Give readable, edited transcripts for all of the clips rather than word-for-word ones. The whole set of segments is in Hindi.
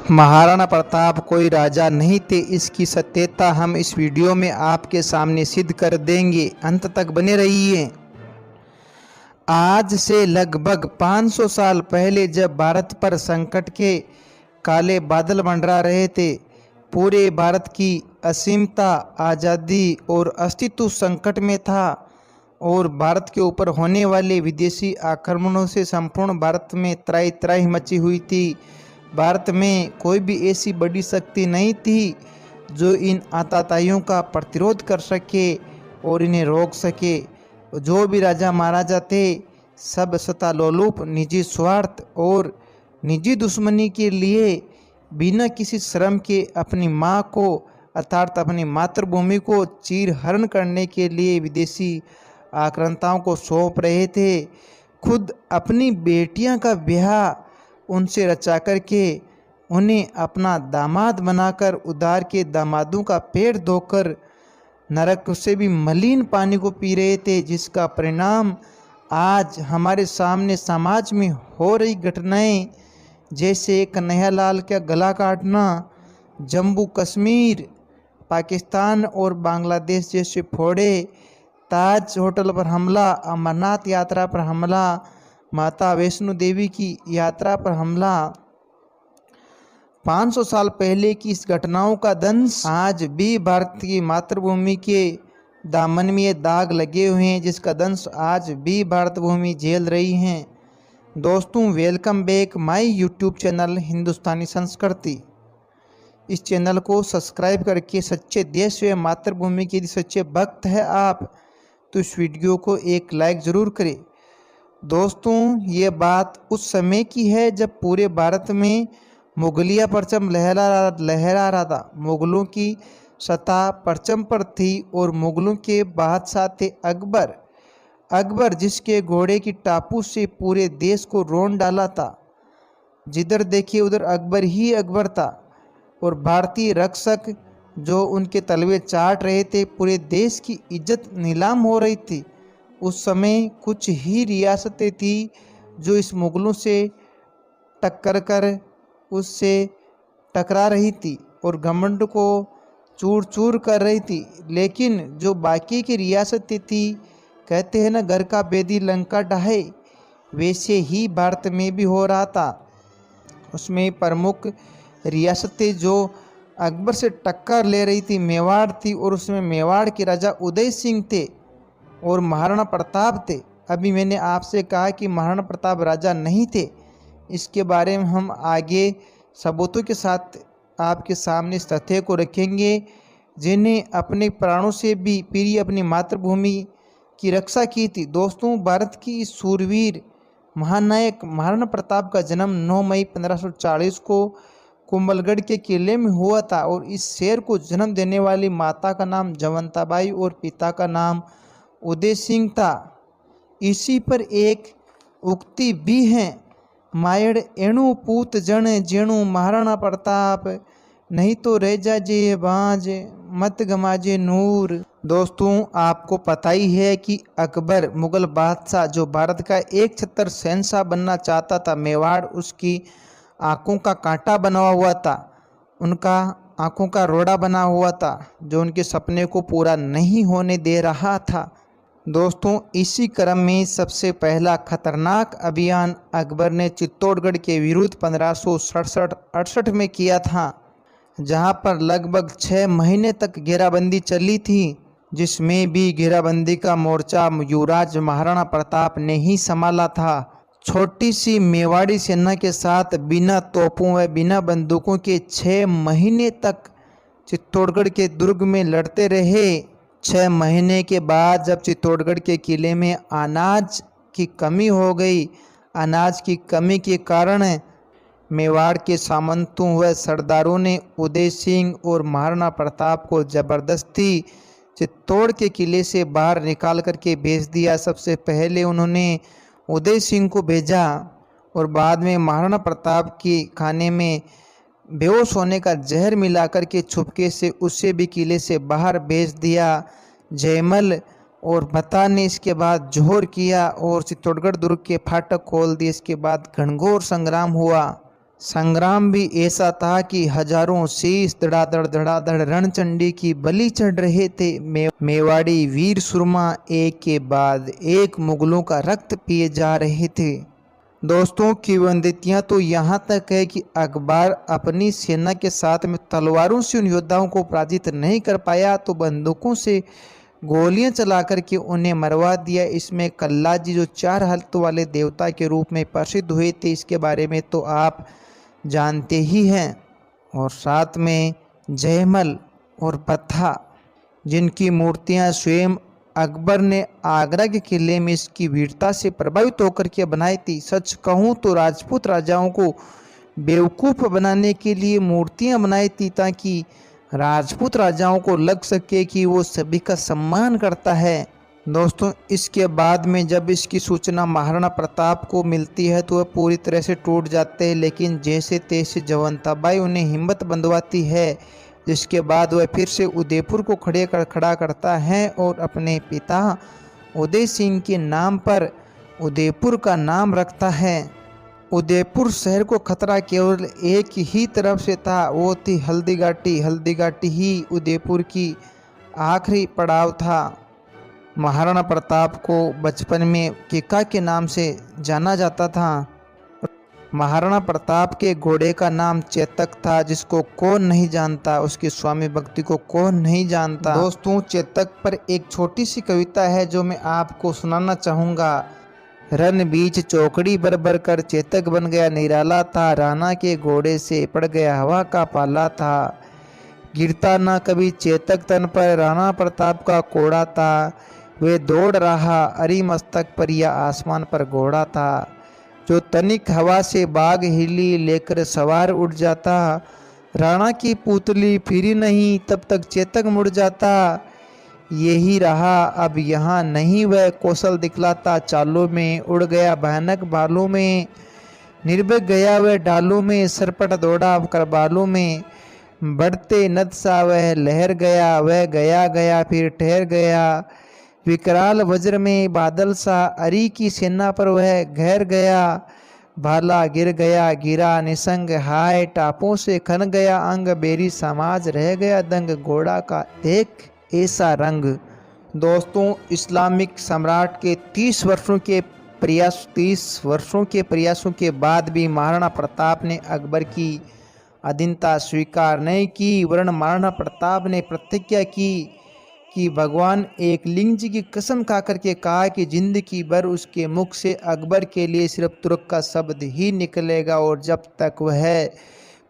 महाराणा प्रताप कोई राजा नहीं थे, इसकी सत्यता हम इस वीडियो में आपके सामने सिद्ध कर देंगे। अंत तक बने रहिए। आज से लगभग 500 साल पहले जब भारत पर संकट के काले बादल मंडरा रहे थे, पूरे भारत की असीमता, आज़ादी और अस्तित्व संकट में था और भारत के ऊपर होने वाले विदेशी आक्रमणों से संपूर्ण भारत में त्राही त्राही मची हुई थी। भारत में कोई भी ऐसी बड़ी शक्ति नहीं थी जो इन आतताइयों का प्रतिरोध कर सके और इन्हें रोक सके। जो भी राजा महाराजा थे, सब सत्तालोलुप, निजी स्वार्थ और निजी दुश्मनी के लिए बिना किसी श्रम के अपनी माँ को अर्थात अपनी मातृभूमि को चीरहरण करने के लिए विदेशी आक्रांताओं को सौंप रहे थे। खुद अपनी बेटियां का ब्याह उनसे रचा करके उन्हें अपना दामाद बनाकर उधार के दामादों का पेट धोकर नरक से भी मलिन पानी को पी रहे थे, जिसका परिणाम आज हमारे सामने समाज में हो रही घटनाएं, जैसे कन्हैयालाल का गला काटना, जम्मू कश्मीर, पाकिस्तान और बांग्लादेश जैसे फोड़े, ताज होटल पर हमला, अमरनाथ यात्रा पर हमला, माता वैष्णो देवी की यात्रा पर हमला। 500 साल पहले की इस घटनाओं का दंश आज भी भारत की मातृभूमि के दामन में ये दाग लगे हुए हैं, जिसका दंश आज भी भारत भूमि झेल रही है। दोस्तों, welcome back my YouTube channel Hindustani Sanskriti. इस चैनल को सब्सक्राइब करके सच्चे देश व मातृभूमि के सच्चे भक्त है आप, तो इस वीडियो को एक लाइक ज़रूर करें। दोस्तों, ये बात उस समय की है जब पूरे भारत में मुगलिया परचम लहरा रहा था। मुगलों की सत्ता परचम पर थी और मुगलों के बादशाह थे अकबर। अकबर जिसके घोड़े की टापू से पूरे देश को रोन डाला था। जिधर देखिए उधर अकबर ही अकबर था और भारतीय रक्षक जो उनके तलवे चाट रहे थे, पूरे देश की इज्जत नीलाम हो रही थी। उस समय कुछ ही रियासतें थी जो इस मुगलों से टक्कर कर उससे टकरा रही थी और घमंड को चूर चूर कर रही थी। लेकिन जो बाकी की रियासतें थी, कहते हैं ना घर का बेदी लंका ढाहे, वैसे ही भारत में भी हो रहा था। उसमें प्रमुख रियासतें जो अकबर से टक्कर ले रही थी, मेवाड़ थी और उसमें मेवाड़ के राजा उदय सिंह थे और महाराणा प्रताप थे। अभी मैंने आपसे कहा कि महाराणा प्रताप राजा नहीं थे, इसके बारे में हम आगे सबूतों के साथ आपके सामने इस तथ्य को रखेंगे, जिन्हें अपने प्राणों से भी प्रिय अपनी मातृभूमि की रक्षा की थी। दोस्तों, भारत की इस सूरवीर महानायक महाराणा प्रताप का जन्म 9 मई 1540 को कुंभलगढ़ के किले में हुआ था और इस शेर को जन्म देने वाली माता का नाम जवंताबाई और पिता का नाम उदय सिंह था। इसी पर एक उक्ति भी है, मायड़ एणु पूत जन जेणु महाराणा प्रताप, नहीं तो रह जाजे बाज मत गमाजे नूर। दोस्तों, आपको पता ही है कि अकबर मुगल बादशाह जो भारत का एक छत्र शहंशाह बनना चाहता था, मेवाड़ उसकी आँखों का कांटा बना हुआ था, उनका आँखों का रोड़ा बना हुआ था, जो उनके सपने को पूरा नहीं होने दे रहा था। दोस्तों, इसी क्रम में सबसे पहला खतरनाक अभियान अकबर ने चित्तौड़गढ़ के विरुद्ध 1567-68 में किया था, जहां पर लगभग 6 महीने तक घेराबंदी चली थी, जिसमें भी घेराबंदी का मोर्चा युवराज महाराणा प्रताप ने ही संभाला था। छोटी सी मेवाड़ी सेना के साथ बिना तोपों व बिना बंदूकों के 6 महीने तक चित्तौड़गढ़ के दुर्ग में लड़ते रहे। 6 महीने के बाद जब चित्तौड़गढ़ के किले में अनाज की कमी हो गई, अनाज की कमी के कारण मेवाड़ के सामंतों व सरदारों ने उदय सिंह और महाराणा प्रताप को जबरदस्ती चित्तौड़ के किले से बाहर निकाल करके भेज दिया। सबसे पहले उन्होंने उदय सिंह को भेजा और बाद में महाराणा प्रताप के खाने में बेहोश होने का जहर मिलाकर के छुपके से उससे भी किले से बाहर भेज दिया। जयमल और भत्ता ने इसके बाद जोहर किया और चित्तौड़गढ़ दुर्ग के फाटक खोल दिए। इसके बाद घनघोर संग्राम हुआ। संग्राम भी ऐसा था कि हजारों शीश धड़ाधड़ रणचंडी की बलि चढ़ रहे थे। मेवाड़ी वीर सुरमा एक के बाद एक मुगलों का रक्त पिए जा रहे थे। दोस्तों, किंवदंतियां तो यहाँ तक है कि अकबर अपनी सेना के साथ में तलवारों से उन योद्धाओं को पराजित नहीं कर पाया तो बंदूकों से गोलियां चला करके उन्हें मरवा दिया। इसमें कल्ला जी जो 4 हाथ वाले देवता के रूप में प्रसिद्ध हुए थे, इसके बारे में तो आप जानते ही हैं। और साथ में जयमल और पत्था, जिनकी मूर्तियां स्वयं अकबर ने आगरा के किले में इसकी वीरता से प्रभावित होकर के बनाई थी। सच कहूँ तो राजपूत राजाओं को बेवकूफ़ बनाने के लिए मूर्तियां बनाई थी, ताकि राजपूत राजाओं को लग सके कि वो सभी का सम्मान करता है। दोस्तों, इसके बाद में जब इसकी सूचना महाराणा प्रताप को मिलती है तो वह पूरी तरह से टूट जाते हैं, लेकिन जैसे तैसे जवंताबाई उन्हें हिम्मत बंधवाती है, जिसके बाद वह फिर से उदयपुर को खड़ा करता है और अपने पिता उदय सिंह के नाम पर उदयपुर का नाम रखता है। उदयपुर शहर को खतरा केवल एक ही तरफ से था, वो थी हल्दीघाटी। हल्दीघाटी ही उदयपुर की आखिरी पड़ाव था। महाराणा प्रताप को बचपन में किका के नाम से जाना जाता था। महाराणा प्रताप के घोड़े का नाम चेतक था, जिसको कौन नहीं जानता, उसकी स्वामी भक्ति को कौन नहीं जानता। दोस्तों, चेतक पर एक छोटी सी कविता है जो मैं आपको सुनाना चाहूँगा। रन बीच चौकड़ी भर कर चेतक बन गया निराला था, राणा के घोड़े से पड़ गया हवा का पाला था। गिरता ना कभी चेतक तन पर, राणा प्रताप का कोड़ा था। वे दौड़ रहा अरी मस्तक पर या आसमान पर घोड़ा था। जो तनिक हवा से बाग हिली लेकर सवार उड़ जाता, राणा की पुतली फिरी नहीं तब तक चेतक मुड़ जाता। यही रहा अब यहाँ नहीं वह कौशल दिखलाता, चालों में उड़ गया भयानक बालों में। निर्भय गया वह डालों में, सरपट दौड़ा कर बालों में। बढ़ते नद सा वह लहर गया, वह गया गया फिर ठहर गया। विकराल वज्र में बादल सा अरी की सेना पर वह घेर गया। भाला गिर गया गिरा निसंग, हाय टापों से खन गया अंग। बेरी समाज रह गया दंग, घोड़ा का देख ऐसा रंग। दोस्तों, इस्लामिक सम्राट के 30 वर्षों के प्रयासों के बाद भी महाराणा प्रताप ने अकबर की अधीनता स्वीकार नहीं की, वरन महाराणा प्रताप ने प्रतिज्ञा की कि भगवान एकलिंग जी की कसम खा करके कहा कि जिंदगी भर उसके मुख से अकबर के लिए सिर्फ तुर्क का शब्द ही निकलेगा, और जब तक वह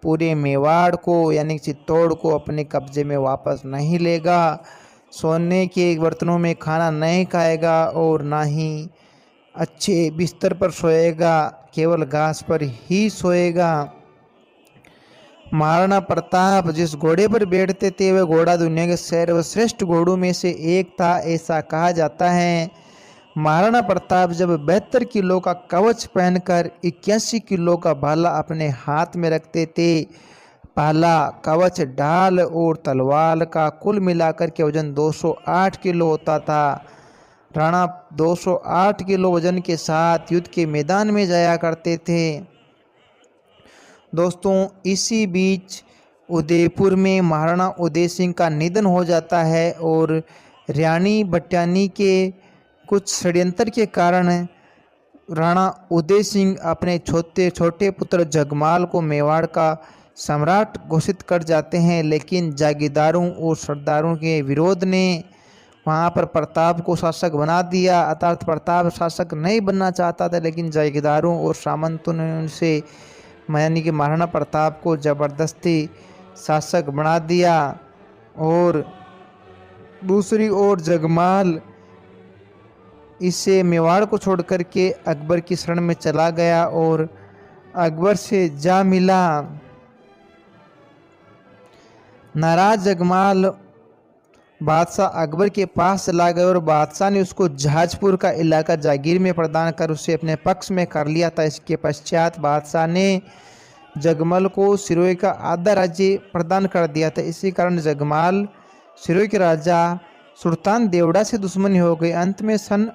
पूरे मेवाड़ को यानी चित्तौड़ को अपने कब्जे में वापस नहीं लेगा, सोने के बर्तनों में खाना नहीं खाएगा और ना ही अच्छे बिस्तर पर सोएगा, केवल घास पर ही सोएगा। महाराणा प्रताप जिस घोड़े पर बैठते थे वह घोड़ा दुनिया के सर्वश्रेष्ठ घोड़ों में से एक था, ऐसा कहा जाता है। महाराणा प्रताप जब 72 किलो का कवच पहनकर 81 किलो का भाला अपने हाथ में रखते थे, भाला, कवच, ढाल और तलवार का कुल मिलाकर के वजन 208 किलो होता था। राणा 208 किलो वजन के साथ युद्ध के मैदान में जाया करते थे। दोस्तों, इसी बीच उदयपुर में महाराणा उदय सिंह का निधन हो जाता है और रानी भट्टानी के कुछ षड्यंत्र के कारण राणा उदय सिंह अपने छोटे पुत्र जगमाल को मेवाड़ का सम्राट घोषित कर जाते हैं, लेकिन जागीरदारों और सरदारों के विरोध ने वहाँ पर प्रताप को शासक बना दिया। अर्थात प्रताप शासक नहीं बनना चाहता था, लेकिन जागीरदारों और सामंतों ने उनसे यानी कि महाराणा प्रताप को ज़बरदस्ती शासक बना दिया। और दूसरी ओर जगमाल इससे मेवाड़ को छोड़ करके अकबर की शरण में चला गया और अकबर से जा मिला। नाराज जगमाल बादशाह अकबर के पास चला गया और बादशाह ने उसको जहाजपुर का इलाका जागीर में प्रदान कर उसे अपने पक्ष में कर लिया था। इसके पश्चात बादशाह ने जगमल को सिरोही का आधा राज्य प्रदान कर दिया था। इसी कारण जगमाल सिरोही के राजा सुल्तान देवड़ा से दुश्मनी हो गई। अंत में सन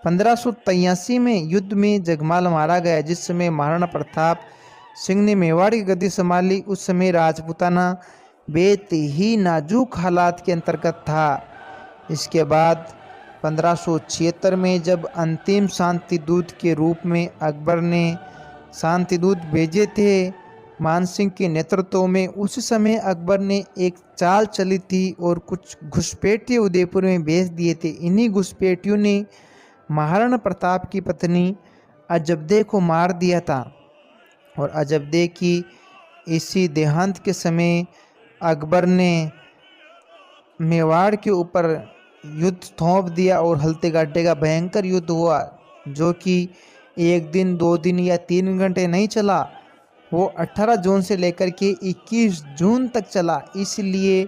1583 में युद्ध में जगमाल मारा गया, जिस समय महाराणा प्रताप सिंह ने मेवाड़ की गद्दी संभाली। उस समय राजपूताना बेहद ही नाजुक हालात के अंतर्गत था। इसके बाद 1576 में जब अंतिम शांति दूत के रूप में अकबर ने शांति दूत भेजे थे मानसिंह के नेतृत्व में, उस समय अकबर ने एक चाल चली थी और कुछ घुसपैठिए उदयपुर में भेज दिए थे। इन्हीं घुसपैठियों ने महाराणा प्रताप की पत्नी अजबदे को मार दिया था और अजबदे की इसी देहांत के समय अकबर ने मेवाड़ के ऊपर युद्ध थोप दिया और हल्दीघाटी का भयंकर युद्ध हुआ, जो कि 1 दिन 2 दिन या 3 घंटे नहीं चला। वो 18 जून से लेकर के 21 जून तक चला। इसलिए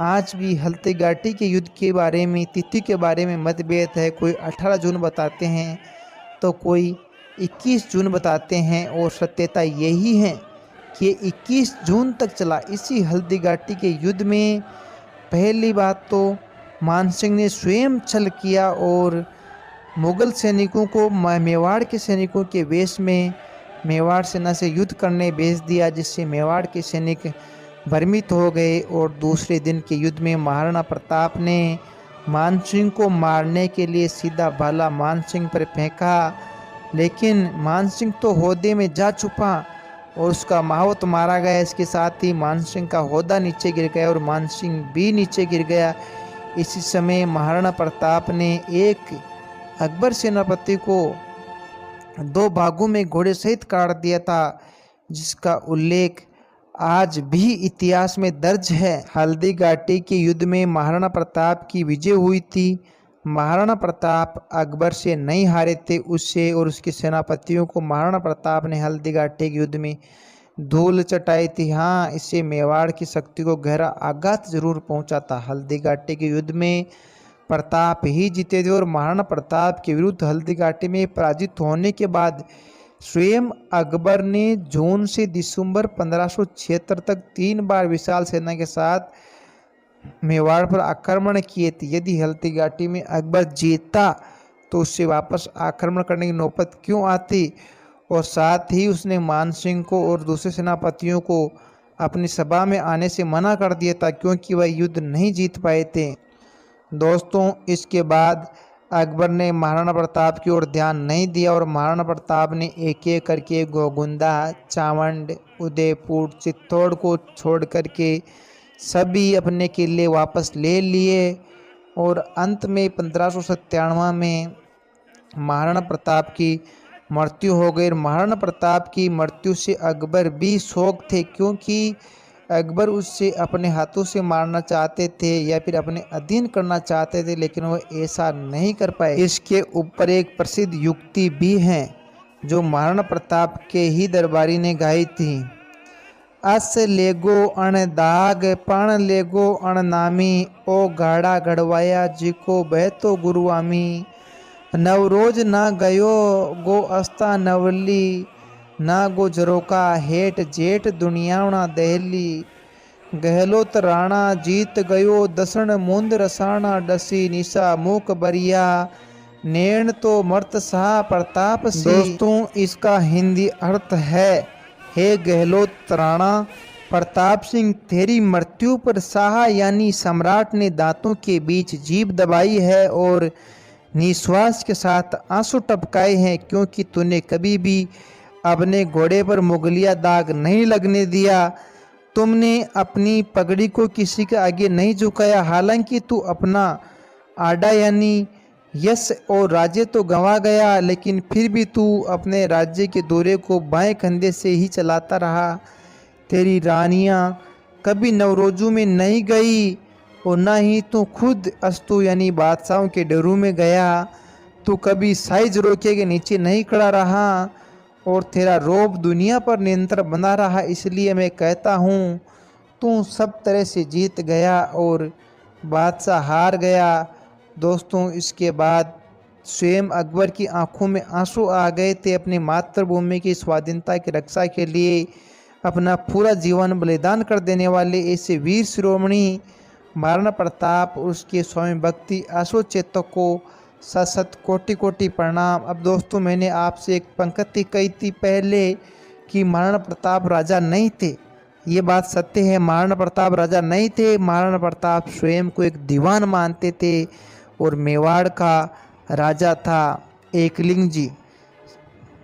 आज भी हल्दीघाटी के युद्ध के बारे में, तिथि के बारे में मतभेद है। कोई 18 जून बताते हैं तो कोई 21 जून बताते हैं और सत्यता यही है कि 21 जून तक चला। इसी हल्दीघाटी के युद्ध में पहली बात तो मानसिंह ने स्वयं छल किया और मुगल सैनिकों को मेवाड़ के सैनिकों के वेश में मेवाड़ सेना से युद्ध करने भेज दिया, जिससे मेवाड़ के सैनिक भ्रमित हो गए। और दूसरे दिन के युद्ध में महाराणा प्रताप ने मानसिंह को मारने के लिए सीधा भाला मानसिंह पर फेंका, लेकिन मानसिंह तो होदे में जा छुपा और उसका माहौत मारा गया। इसके साथ ही मानसिंह का होदा नीचे गिर गया और मानसिंह भी नीचे गिर गया। इसी समय महाराणा प्रताप ने एक अकबर सेनापति को 2 भागों में घोड़े सहित काट दिया था, जिसका उल्लेख आज भी इतिहास में दर्ज है। हल्दीघाटी के युद्ध में महाराणा प्रताप की विजय हुई थी। महाराणा प्रताप अकबर से नहीं हारे थे, उससे और उसके सेनापतियों को महाराणा प्रताप ने हल्दीघाटी के युद्ध में धूल चटाई थी। हाँ, इससे मेवाड़ की शक्ति को गहरा आघात जरूर पहुंचा था। हल्दीघाटी के युद्ध में प्रताप ही जीते थे और महाराणा प्रताप के विरुद्ध हल्दीघाटी में पराजित होने के बाद स्वयं अकबर ने जून से दिसंबर 1576 तक 3 बार विशाल सेना के साथ मेवाड़ पर आक्रमण किए थे। यदि हल्दीघाटी में अकबर जीतता तो उससे वापस आक्रमण करने की नौबत क्यों आती, और साथ ही उसने मानसिंह को और दूसरे सेनापतियों को अपनी सभा में आने से मना कर दिया था, क्योंकि वह युद्ध नहीं जीत पाए थे। दोस्तों, इसके बाद अकबर ने महाराणा प्रताप की ओर ध्यान नहीं दिया और महाराणा प्रताप ने एक एक करके गोगुंदा, चावंड, उदयपुर, चित्तौड़ को छोड़ करके सभी अपने किले वापस ले लिए और अंत में 1597 में महाराणा प्रताप की मृत्यु हो गई। महाराणा प्रताप की मृत्यु से अकबर भी शोक थे, क्योंकि अकबर उससे अपने हाथों से मारना चाहते थे या फिर अपने अधीन करना चाहते थे, लेकिन वो ऐसा नहीं कर पाए। इसके ऊपर एक प्रसिद्ध युक्ति भी है जो महाराणा प्रताप के ही दरबारी ने गाई थी। अस लेगो अण दाग पण लेगो अण नामी, ओ गाड़ा गड़वाया जिको बहतो गुरुआमी। नवरोज ना गयो गो अस्ता नवली, ना गो जरोका हेठ जेठ दुनियावना दहली। गहलोत राणा जीत गयो दसण मुंद रसाणा, डसी निशा मूक बरिया नैण तो मर्त शाह प्रताप सी। दोस्तों, इसका हिंदी अर्थ है, हे गहलोत राणा प्रताप सिंह, तेरी मृत्यु पर शाह यानी सम्राट ने दांतों के बीच जीभ दबाई है और निश्वास के साथ आंसू टपकाए हैं, क्योंकि तूने कभी भी अपने घोड़े पर मुगलिया दाग नहीं लगने दिया। तुमने अपनी पगड़ी को किसी के आगे नहीं झुकाया। हालांकि तू अपना आड़ा यानी यश और राज्य तो गंवा गया, लेकिन फिर भी तू अपने राज्य के दौरे को बाएं कंधे से ही चलाता रहा। तेरी रानियां कभी नवरोजू में नहीं गई और न ही तू खुद अस्तु यानी बादशाहों के डेरू में गया। तू कभी साइज रोके के नीचे नहीं खड़ा रहा और तेरा रोब दुनिया पर नियंत्रण बना रहा। इसलिए मैं कहता हूँ, तू सब तरह से जीत गया और बादशाह हार गया। दोस्तों, इसके बाद स्वयं अकबर की आंखों में आंसू आ गए थे। अपनी मातृभूमि की स्वाधीनता की रक्षा के लिए अपना पूरा जीवन बलिदान कर देने वाले ऐसे वीर शिरोमणि महाराणा प्रताप और उसके स्वामी भक्ति अशोक चेतक को सत सत कोटि कोटि प्रणाम। अब दोस्तों मैंने आपसे एक पंक्ति कही थी पहले कि महाराणा प्रताप राजा नहीं थे। ये बात सत्य है, महाराणा प्रताप राजा नहीं थे। महाराणा प्रताप स्वयं को एक दीवान मानते थे और मेवाड़ का राजा था एकलिंग जी।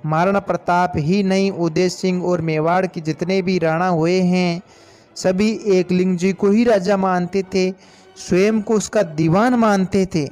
महाराणा प्रताप ही नहीं, उदय सिंह और मेवाड़ के जितने भी राणा हुए हैं सभी एकलिंग जी को ही राजा मानते थे, स्वयं को उसका दीवान मानते थे।